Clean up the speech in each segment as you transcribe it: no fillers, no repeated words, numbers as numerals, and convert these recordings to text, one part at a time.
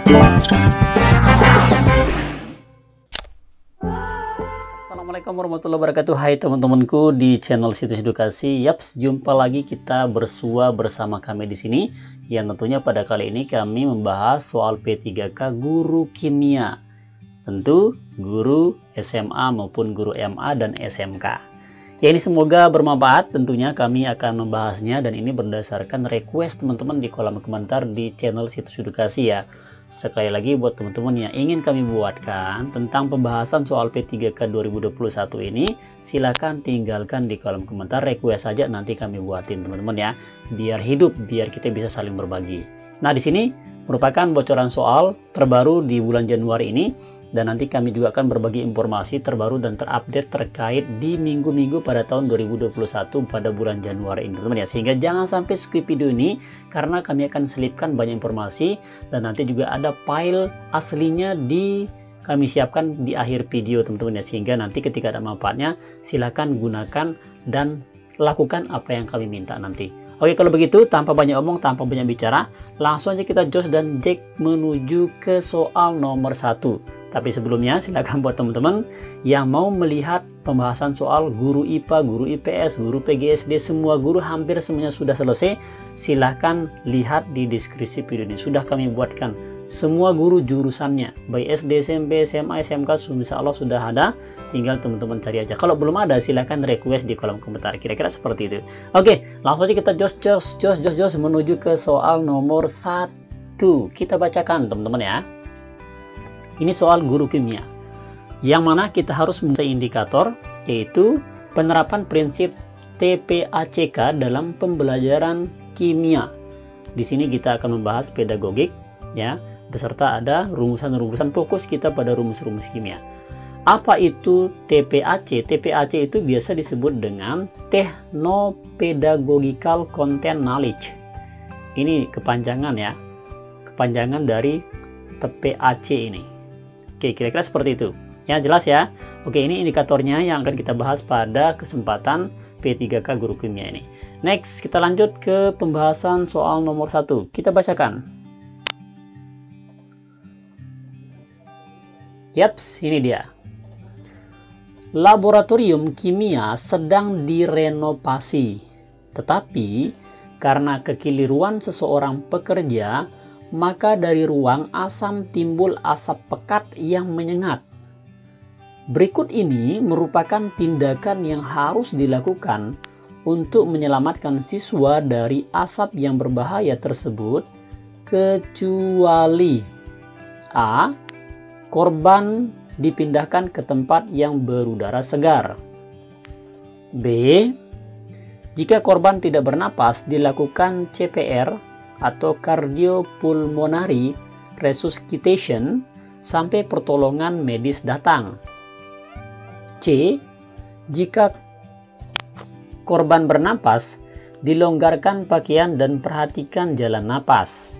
Assalamualaikum warahmatullahi wabarakatuh. Hai teman-temanku di channel Situs Edukasi. Yaps, jumpa lagi kita bersua bersama kami di sini. Yang tentunya pada kali ini kami membahas soal P3K guru kimia. Tentu guru SMA maupun guru MA dan SMK. Ya, ini semoga bermanfaat. Tentunya kami akan membahasnya dan ini berdasarkan request teman-teman di kolom komentar di channel Situs Edukasi ya. Sekali lagi buat teman-teman yang ingin kami buatkan tentang pembahasan soal P3K 2021 ini, silakan tinggalkan di kolom komentar, request saja, nanti kami buatin teman-teman ya, biar hidup, biar kita bisa saling berbagi. Nah, di sini merupakan bocoran soal terbaru di bulan Januari ini, dan nanti kami juga akan berbagi informasi terbaru dan terupdate terkait di minggu-minggu pada tahun 2021 pada bulan Januari ini teman-teman ya. Sehingga jangan sampai skip video ini karena kami akan selipkan banyak informasi dan nanti juga ada file aslinya kami siapkan di akhir video teman-teman ya. Sehingga nanti ketika ada manfaatnya silakan gunakan dan lakukan apa yang kami minta nanti. Oke, kalau begitu tanpa banyak omong, tanpa banyak bicara, langsung aja kita jos dan jack menuju ke soal nomor 1. Tapi sebelumnya silakan buat teman-teman yang mau melihat pembahasan soal guru IPA, guru IPS, guru PGSD, semua guru hampir semuanya sudah selesai. Silahkan lihat di deskripsi video ini. Sudah kami buatkan semua guru jurusannya, baik SD, SMP, SMA, SMK, insya Allah sudah ada. Tinggal teman-teman cari aja. Kalau belum ada silahkan request di kolom komentar. Kira-kira seperti itu. Oke, langsung aja kita jos menuju ke soal nomor 1. Kita bacakan teman-teman ya. Ini soal guru kimia, yang mana kita harus memiliki indikator, yaitu penerapan prinsip TPACK dalam pembelajaran kimia. Di sini kita akan membahas pedagogik, ya, beserta ada rumusan-rumusan, fokus kita pada rumus-rumus kimia. Apa itu TPAC? TPAC itu biasa disebut dengan Techno-Pedagogical Content Knowledge. Ini kepanjangan ya, kepanjangan dari TPAC ini. Oke, kira-kira seperti itu. Ya, jelas ya. Oke, ini indikatornya yang akan kita bahas pada kesempatan P3K guru kimia ini. Next, kita lanjut ke pembahasan soal nomor 1. Kita bacakan. Yaps, ini dia. Laboratorium kimia sedang direnovasi. Tetapi, karena kekeliruan seseorang pekerja, maka dari ruang asam timbul asap pekat yang menyengat. Berikut ini merupakan tindakan yang harus dilakukan untuk menyelamatkan siswa dari asap yang berbahaya tersebut, kecuali A. Korban dipindahkan ke tempat yang berudara segar. B. Jika korban tidak bernapas, dilakukan CPR atau cardiopulmonary resuscitation sampai pertolongan medis datang. C. Jika korban bernapas, dilonggarkan pakaian dan perhatikan jalan napas.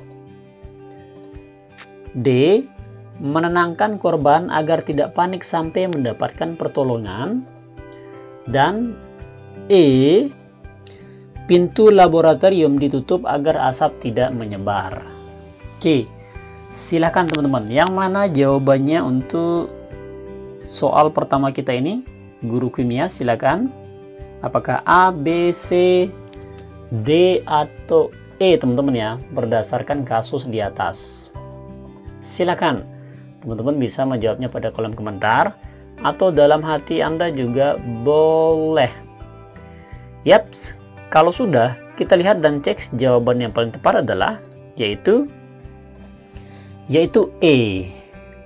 D. Menenangkan korban agar tidak panik sampai mendapatkan pertolongan. Dan E. Pintu laboratorium ditutup agar asap tidak menyebar. Oke, silakan teman-teman. Yang mana jawabannya untuk soal pertama kita ini? Guru kimia, silakan. Apakah A, B, C, D, atau E teman-teman ya? Berdasarkan kasus di atas. Silakan. Teman-teman bisa menjawabnya pada kolom komentar. Atau dalam hati Anda juga boleh. Yaps. Kalau sudah, kita lihat dan cek jawaban yang paling tepat adalah yaitu E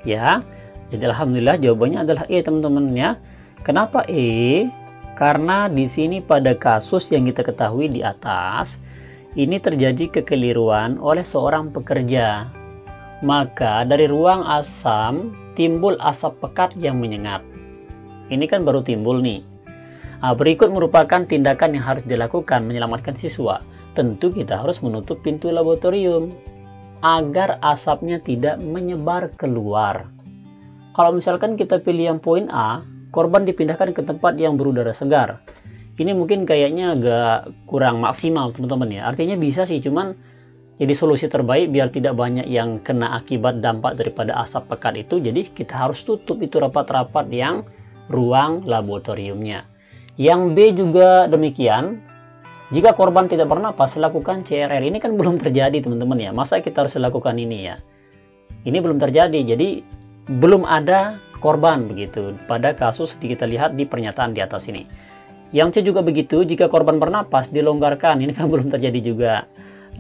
ya. Jadi alhamdulillah jawabannya adalah E teman-teman ya. Kenapa E? Karena di sini pada kasus yang kita ketahui di atas ini terjadi kekeliruan oleh seorang pekerja. Maka dari ruang asam timbul asap pekat yang menyengat. Ini kan baru timbul nih. Nah, berikut merupakan tindakan yang harus dilakukan menyelamatkan siswa. Tentu kita harus menutup pintu laboratorium agar asapnya tidak menyebar keluar. Kalau misalkan kita pilih yang poin A, korban dipindahkan ke tempat yang berudara segar. Ini mungkin kayaknya agak kurang maksimal teman-teman ya. Artinya bisa sih, cuman Jadi solusi terbaik biar tidak banyak yang kena akibat dampak daripada asap pekat itu, jadi kita harus tutup itu rapat-rapat yang ruang laboratoriumnya. Yang B juga demikian. Jika korban tidak bernapas, lakukan CRR. Ini kan belum terjadi teman-teman ya. Masa kita harus lakukan ini ya? Ini belum terjadi, jadi belum ada korban begitu pada kasus kita lihat di pernyataan di atas ini. Yang C juga begitu, jika korban bernapas dilonggarkan. Ini kan belum terjadi juga.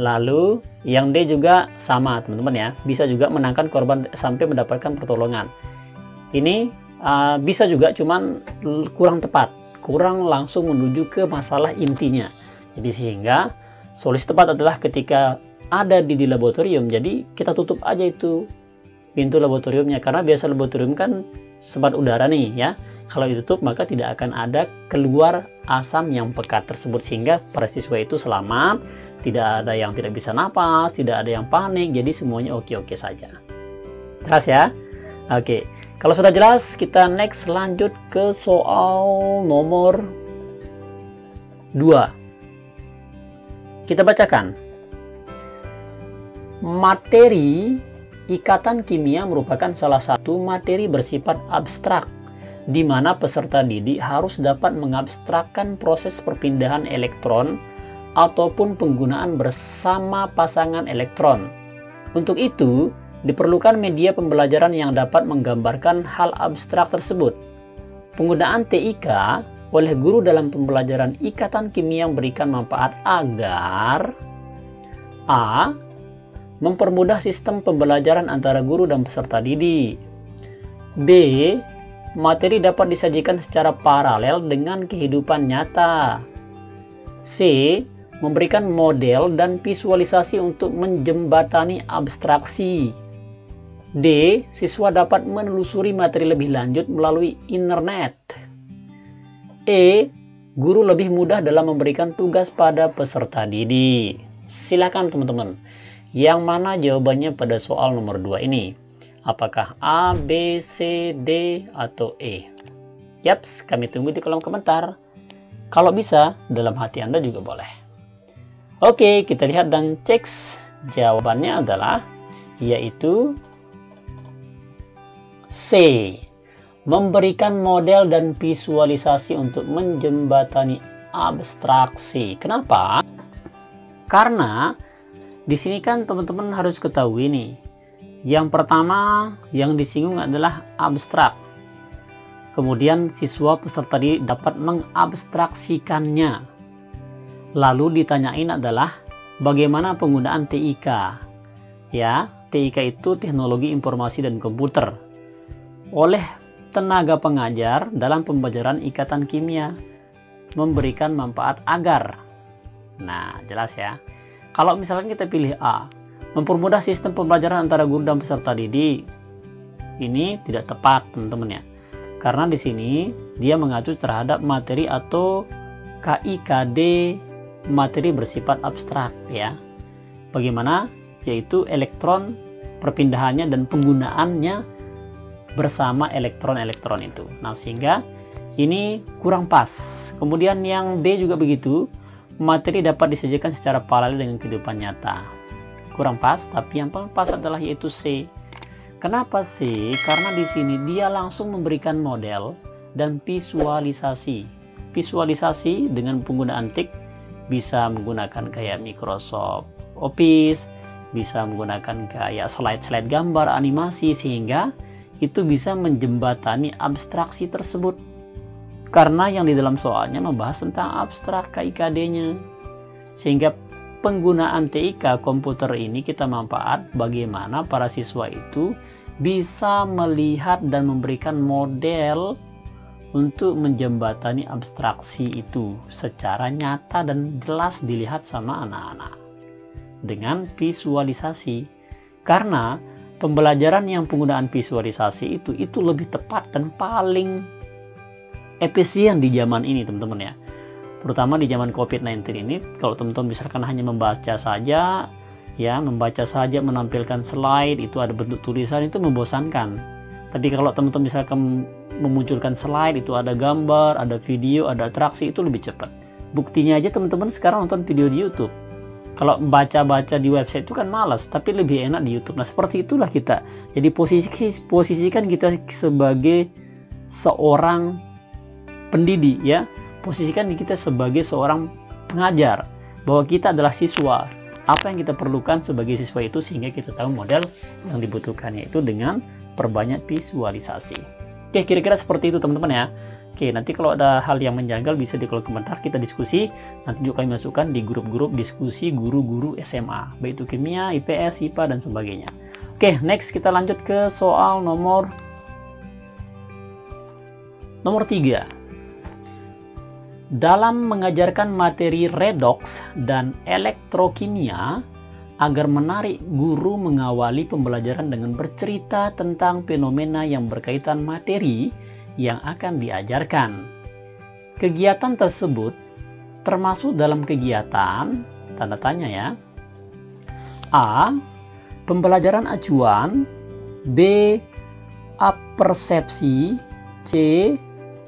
Lalu yang D juga sama teman-teman ya, bisa juga menangkan korban sampai mendapatkan pertolongan. Ini bisa juga, cuman kurang tepat, kurang langsung menuju ke masalah intinya. Jadi sehingga solusi tepat adalah ketika ada di laboratorium, jadi kita tutup aja itu pintu laboratoriumnya, karena biasa laboratorium kan sebat udara nih ya. Kalau ditutup maka tidak akan ada keluar asam yang pekat tersebut, sehingga para siswa itu selamat, tidak ada yang tidak bisa napas, tidak ada yang panik, jadi semuanya oke-oke saja. Jelas ya? Oke, kalau sudah jelas kita next lanjut ke soal nomor 2. Kita bacakan. Materi ikatan kimia merupakan salah satu materi bersifat abstrak, di mana peserta didik harus dapat mengabstrakkan proses perpindahan elektron ataupun penggunaan bersama pasangan elektron. Untuk itu, diperlukan media pembelajaran yang dapat menggambarkan hal abstrak tersebut. Penggunaan TIK oleh guru dalam pembelajaran ikatan kimia memberikan manfaat agar A. Mempermudah sistem pembelajaran antara guru dan peserta didik. B. Materi dapat disajikan secara paralel dengan kehidupan nyata. C. Memberikan model dan visualisasi untuk menjembatani abstraksi. D. Siswa dapat menelusuri materi lebih lanjut melalui internet. E. Guru lebih mudah dalam memberikan tugas pada peserta didik. Silakan teman-teman. Yang mana jawabannya pada soal nomor 2 ini? Apakah A, B, C, D, atau E? Yaps, kami tunggu di kolom komentar. Kalau bisa, dalam hati Anda juga boleh. Oke, kita lihat dan cek. Jawabannya adalah, yaitu C. Memberikan model dan visualisasi untuk menjembatani abstraksi. Kenapa? Karena di sini kan teman-teman harus ketahui nih. Yang pertama yang disinggung adalah abstrak. Kemudian siswa peserta didik dapat mengabstraksikannya. Lalu ditanyain adalah bagaimana penggunaan TIK. Ya, TIK itu teknologi informasi dan komputer. Oleh tenaga pengajar dalam pembelajaran ikatan kimia memberikan manfaat agar. Nah, jelas ya. Kalau misalkan kita pilih A, mempermudah sistem pembelajaran antara guru dan peserta didik, ini tidak tepat teman-teman ya. Karena di sini dia mengacu terhadap materi atau KIKD, materi bersifat abstrak ya. Bagaimana? Yaitu elektron, perpindahannya dan penggunaannya bersama elektron-elektron itu. Nah, sehingga ini kurang pas. Kemudian yang B juga begitu, materi dapat disajikan secara paralel dengan kehidupan nyata. Kurang pas, tapi yang paling pas adalah yaitu C. Kenapa C? Karena di sini dia langsung memberikan model dan visualisasi. Visualisasi dengan penggunaan TIK bisa menggunakan kayak Microsoft Office, bisa menggunakan kayak slide-slide gambar, animasi, sehingga itu bisa menjembatani abstraksi tersebut. Karena yang di dalam soalnya membahas tentang abstrak KIKD-nya. Sehingga penggunaan TIK komputer ini kita manfaat bagaimana para siswa itu bisa melihat dan memberikan model untuk menjembatani abstraksi itu secara nyata dan jelas dilihat sama anak-anak dengan visualisasi. Karena pembelajaran yang penggunaan visualisasi itu lebih tepat dan paling efisien di zaman ini teman-teman ya. Terutama di zaman COVID-19 ini, kalau teman-teman misalkan hanya membaca saja, ya membaca saja, menampilkan slide, itu ada bentuk tulisan, itu membosankan. Tapi kalau teman-teman misalkan memunculkan slide, itu ada gambar, ada video, ada atraksi, itu lebih cepat. Buktinya aja teman-teman sekarang nonton video di YouTube. Kalau baca-baca di website itu kan malas, tapi lebih enak di YouTube. Nah, seperti itulah kita. Jadi posisikan kita sebagai seorang pendidik ya. Posisikan kita sebagai seorang pengajar, bahwa kita adalah siswa. Apa yang kita perlukan sebagai siswa itu sehingga kita tahu model yang dibutuhkannya itu dengan perbanyak visualisasi. Oke, kira-kira seperti itu teman-teman ya. Oke, nanti kalau ada hal yang menjanggal bisa di kolom komentar, kita diskusi. Nanti juga kami masukkan di grup-grup diskusi guru-guru SMA, baik itu kimia, IPS, IPA, dan sebagainya. Oke, next kita lanjut ke soal nomor 3. Dalam mengajarkan materi redoks dan elektrokimia, agar menarik, guru mengawali pembelajaran dengan bercerita tentang fenomena yang berkaitan materi yang akan diajarkan. Kegiatan tersebut termasuk dalam kegiatan, tanda tanya ya, A. Pembelajaran acuan, B. Apersepsi, C.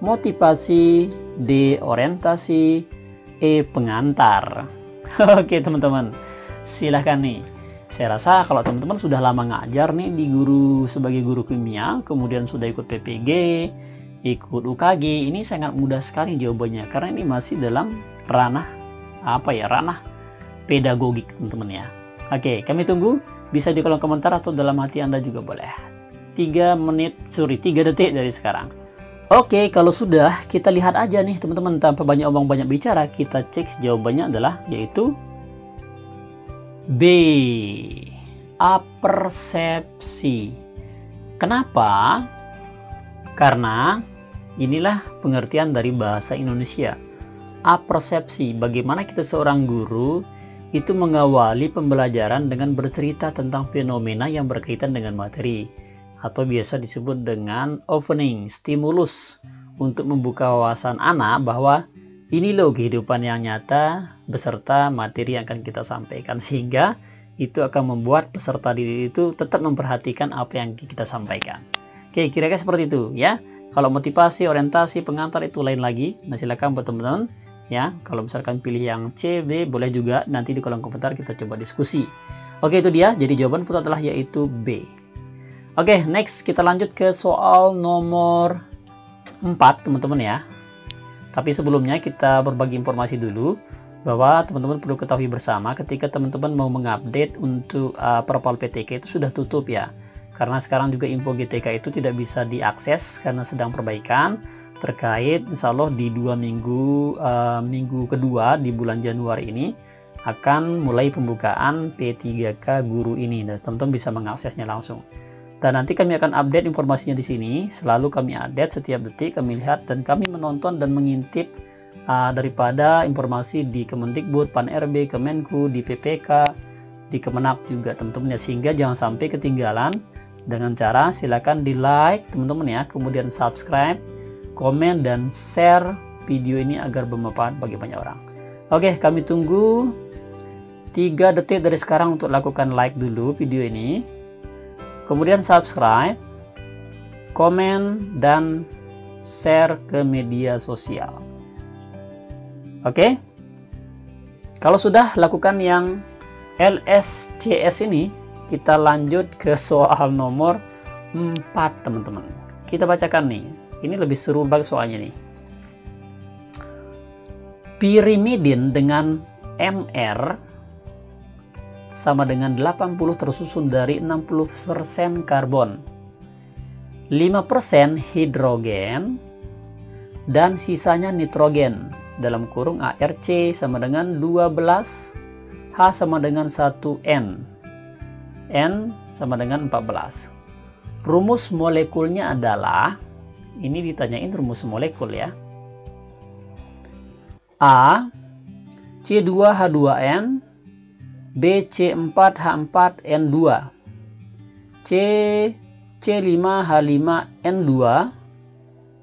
Motivasi, D. Orientasi, E. Pengantar. Oke teman-teman, silahkan nih. Saya rasa kalau teman-teman sudah lama ngajar nih di sebagai guru kimia, kemudian sudah ikut PPG, ikut UKG, ini sangat mudah sekali jawabannya karena ini masih dalam ranah ranah pedagogik teman-teman ya. Oke, kami tunggu, bisa di kolom komentar atau dalam hati Anda juga boleh. 3 detik dari sekarang. Oke, kalau sudah, kita lihat aja nih teman-teman, tanpa banyak omong banyak bicara, kita cek jawabannya adalah yaitu B. Apersepsi. Kenapa? Karena inilah pengertian dari bahasa Indonesia. Apersepsi, bagaimana kita seorang guru itu mengawali pembelajaran dengan bercerita tentang fenomena yang berkaitan dengan materi, atau biasa disebut dengan opening, stimulus, untuk membuka wawasan anak bahwa ini loh kehidupan yang nyata beserta materi yang akan kita sampaikan, sehingga itu akan membuat peserta didik itu tetap memperhatikan apa yang kita sampaikan. Oke, kira-kira seperti itu ya. Kalau motivasi, orientasi, pengantar itu lain lagi. Nah, silakan buat teman-teman ya. Kalau misalkan pilih yang C, D, boleh juga, nanti di kolom komentar kita coba diskusi. Oke, itu dia. Jadi jawaban putar adalah yaitu B. Oke, next kita lanjut ke soal nomor 4 teman-teman ya. Tapi sebelumnya kita berbagi informasi dulu bahwa teman-teman perlu ketahui bersama ketika teman-teman mau mengupdate untuk Perpal PTK itu sudah tutup ya. Karena sekarang juga info GTK itu tidak bisa diakses karena sedang perbaikan terkait insya Allah di 2 minggu kedua di bulan Januari ini akan mulai pembukaan P3K guru ini. Dan teman-teman bisa mengaksesnya langsung. Dan nanti kami akan update informasinya di sini. Selalu kami update setiap detik, kami lihat dan kami menonton dan mengintip daripada informasi di Kemendikbud, Pan-RB, Kemenku, di PPK, di Kemenak juga teman-teman ya, sehingga jangan sampai ketinggalan. Dengan cara silakan di like teman-teman ya, kemudian subscribe, komen dan share video ini agar bermanfaat bagi banyak orang. Oke, kami tunggu 3 detik dari sekarang untuk lakukan like dulu video ini. Kemudian subscribe, komen, dan share ke media sosial. Oke? Kalau sudah lakukan yang LSCS ini, kita lanjut ke soal nomor 4 teman-teman. Kita bacakan nih. Ini lebih seru banget soalnya nih. Pirimidin dengan MR sama dengan 80 tersusun dari 60% karbon, 5% hidrogen, dan sisanya nitrogen. Dalam kurung ARC sama dengan 12, H sama dengan 1N, N sama dengan 14. Rumus molekulnya adalah, ini ditanyain rumus molekul ya. A, C2H2N, B, C4H4N2, C, C5H5N2,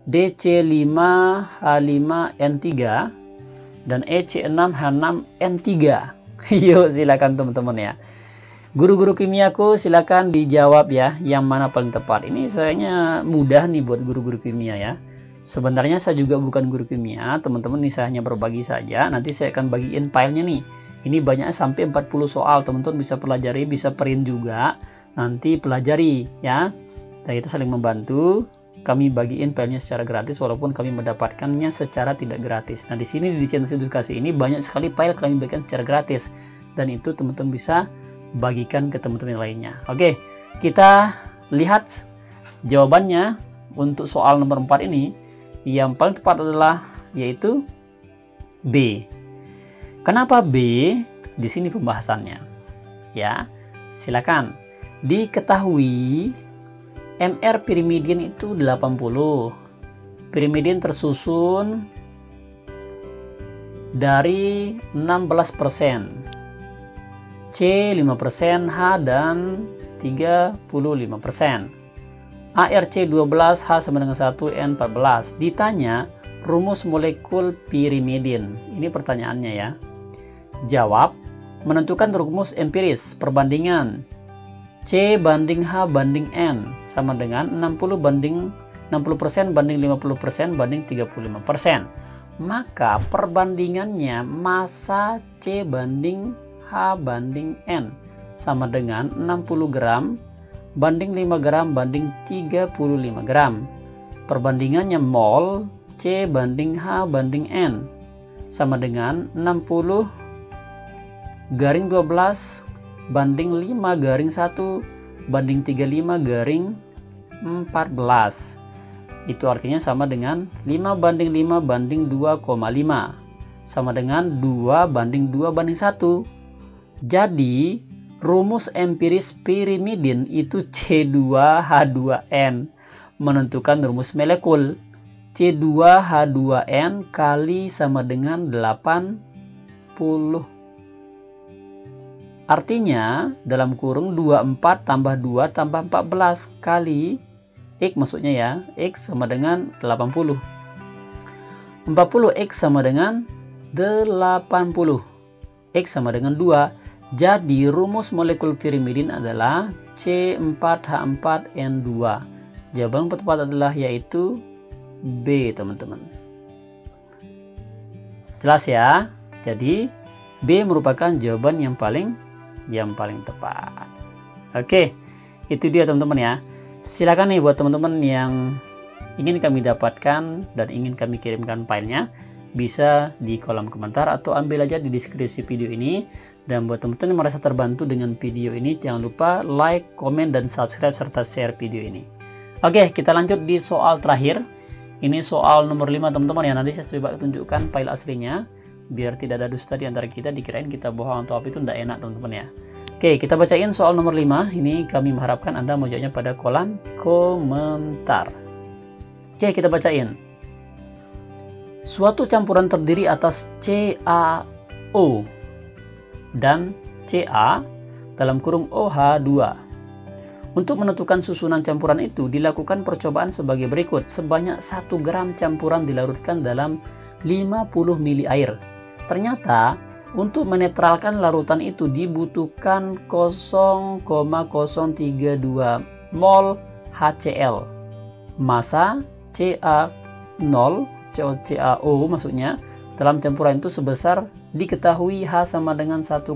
D, C5H5N3, dan E, C6H6N3. Yuk silakan teman-teman ya. Guru-guru kimiaku silakan dijawab ya, yang mana paling tepat. Ini sayangnya mudah nih buat guru-guru kimia ya. Sebenarnya saya juga bukan guru kimia, teman-teman, ini saya hanya berbagi saja. Nanti saya akan bagiin filenya nih. Ini banyaknya sampai 40 soal, teman-teman bisa pelajari, bisa print juga, nanti pelajari ya. Dan kita saling membantu. Kami bagiin filenya secara gratis walaupun kami mendapatkannya secara tidak gratis. Nah, di sini di channel edukasi ini banyak sekali file kami bagikan secara gratis dan itu teman-teman bisa bagikan ke teman-teman lainnya. Oke, kita lihat jawabannya untuk soal nomor 4 ini. Yang paling tepat adalah yaitu B. Kenapa B? Di sini pembahasannya. Ya, silakan. Diketahui MR pirimidian itu 80. Pirimidian tersusun dari 16%, C 5%, H dan 35%. ARC 12, H sama dengan 1, N 14. Ditanya rumus molekul pirimidin. Ini pertanyaannya ya. Jawab, menentukan rumus empiris perbandingan C banding H banding N sama dengan 60% banding 50% banding 35%. Maka perbandingannya massa C banding H banding N sama dengan 60 gram banding 5 gram banding 35 gram. Perbandingannya mol C banding H banding N sama dengan 60 garing 12 banding 5 garing 1 banding 35 garing 14. Itu artinya sama dengan 5 banding 5 banding 2,5 sama dengan 2 banding 2 banding 1. Jadi rumus empiris pirimidin itu C2H2N. Menentukan rumus molekul C2H2N kali sama dengan 80. Artinya dalam kurung 24 tambah 2 tambah 14 kali X, maksudnya ya, X sama dengan 80. 40 X sama dengan 80. X sama dengan 2. Jadi rumus molekul pirimidin adalah C4H4N2. Jawaban yang tepat adalah yaitu B, teman-teman. Jelas ya? Jadi B merupakan jawaban yang paling tepat. Oke, itu dia teman-teman ya. Silakan nih buat teman-teman yang ingin kami dapatkan dan ingin kami kirimkan filenya, bisa di kolom komentar atau ambil aja di deskripsi video ini. Dan buat teman-teman yang merasa terbantu dengan video ini, jangan lupa like, komen, dan subscribe serta share video ini. Oke, kita lanjut di soal terakhir. Ini soal nomor 5 teman-teman ya. Nanti saya coba tunjukkan file aslinya biar tidak ada dusta di antara kita, dikirain kita bohong atau apa, itu tidak enak teman-teman ya. Oke, kita bacain soal nomor 5. Ini kami mengharapkan Anda mau jawabnya pada kolom komentar. Oke, kita bacain. Suatu campuran terdiri atas CaO dan Ca dalam kurung OH2. Untuk menentukan susunan campuran itu dilakukan percobaan sebagai berikut. Sebanyak 1 gram campuran dilarutkan dalam 50 ml air. Ternyata untuk menetralkan larutan itu dibutuhkan 0,032 mol HCl. Massa CaO maksudnya dalam campuran itu sebesar diketahui H sama dengan 1,0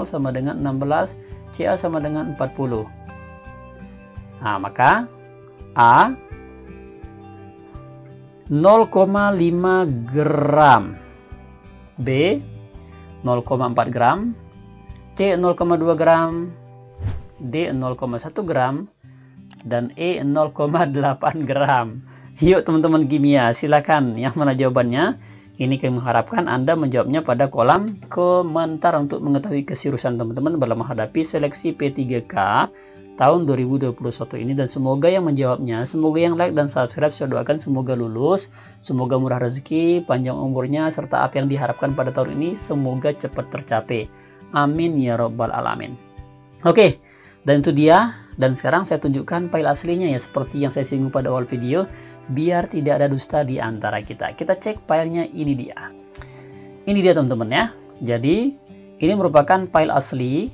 sama dengan 16, Ca sama dengan 40. Nah, maka A 0,5 gram, B 0,4 gram, C 0,2 gram, D 0,1 gram, dan E 0,8 gram. Yuk teman-teman kimia, silakan yang mana jawabannya. Ini kami mengharapkan Anda menjawabnya pada kolom komentar untuk mengetahui keseriusan teman-teman dalam menghadapi seleksi P3K tahun 2021 ini. Dan semoga yang menjawabnya, semoga yang like dan subscribe, saya doakan semoga lulus, semoga murah rezeki, panjang umurnya, serta apa yang diharapkan pada tahun ini semoga cepat tercapai. Amin ya robbal alamin. Oke, dan itu dia. Dan sekarang saya tunjukkan file aslinya ya, seperti yang saya singgung pada awal video, biar tidak ada dusta di antara kita. Kita cek filenya, ini dia. Ini dia teman-teman ya. Jadi ini merupakan file asli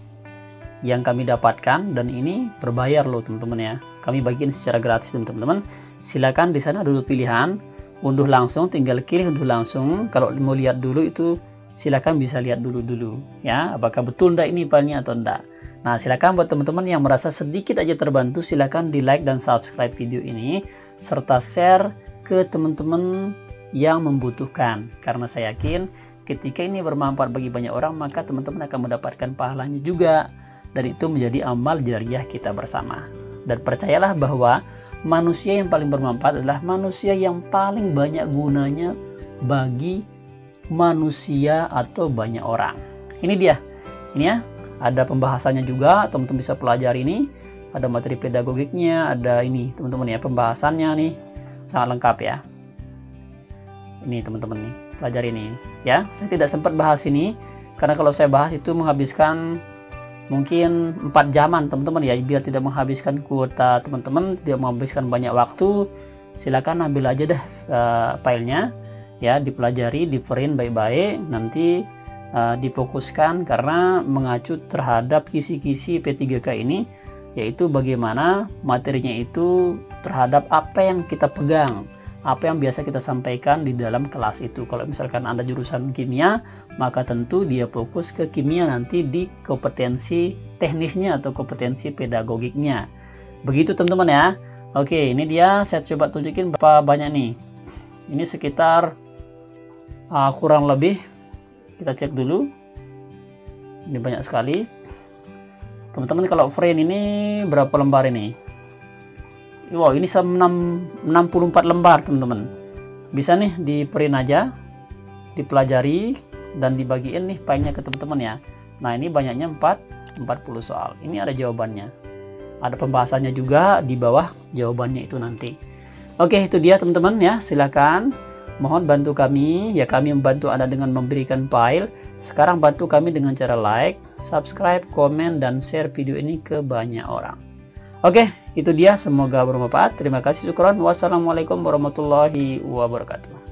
yang kami dapatkan dan ini berbayar loh teman-teman ya. Kami bagiin secara gratis teman-teman. Silakan di sana dulu pilihan unduh langsung, tinggal pilih unduh langsung. Kalau mau lihat dulu itu silakan bisa lihat dulu ya, apakah betul enggak ini filenya atau enggak. Nah, silakan buat teman-teman yang merasa sedikit aja terbantu, silakan di like dan subscribe video ini serta share ke teman-teman yang membutuhkan, karena saya yakin ketika ini bermanfaat bagi banyak orang, maka teman-teman akan mendapatkan pahalanya juga, dan itu menjadi amal jariah kita bersama. Dan percayalah bahwa manusia yang paling bermanfaat adalah manusia yang paling banyak gunanya bagi manusia atau banyak orang. Ini dia, ini ya, ada pembahasannya juga, teman-teman bisa pelajari ini, ada materi pedagogiknya, ada ini teman-teman ya, pembahasannya nih sangat lengkap ya. Ini teman-teman nih, pelajari ini ya. Saya tidak sempat bahas ini karena kalau saya bahas itu menghabiskan mungkin 4 jaman teman-teman ya, biar tidak menghabiskan kuota teman-teman, tidak menghabiskan banyak waktu. Silakan ambil aja dah filenya ya, dipelajari, di print baik-baik, nanti difokuskan karena mengacu terhadap kisi-kisi P3K ini, yaitu bagaimana materinya itu terhadap apa yang kita pegang, apa yang biasa kita sampaikan di dalam kelas itu. Kalau misalkan Anda jurusan kimia, maka tentu dia fokus ke kimia nanti di kompetensi teknisnya atau kompetensi pedagogiknya. Begitu teman-teman ya. Oke, ini dia saya coba tunjukin berapa banyak nih. Ini sekitar kurang lebih, kita cek dulu. Ini banyak sekali. Teman-teman kalau frame ini berapa lembar ini? Wow, ini 64 lembar teman-teman. Bisa nih di print aja, dipelajari dan dibagiin nih filenya ke teman-teman ya. Nah, ini banyaknya 40 soal. Ini ada jawabannya. Ada pembahasannya juga di bawah jawabannya itu nanti. Oke, itu dia teman-teman ya. Silakan mohon bantu kami ya, kami membantu Anda dengan memberikan file. Sekarang bantu kami dengan cara like, subscribe, komen dan share video ini ke banyak orang. Oke, itu dia, semoga bermanfaat. Terima kasih, syukron. Wassalamualaikum warahmatullahi wabarakatuh.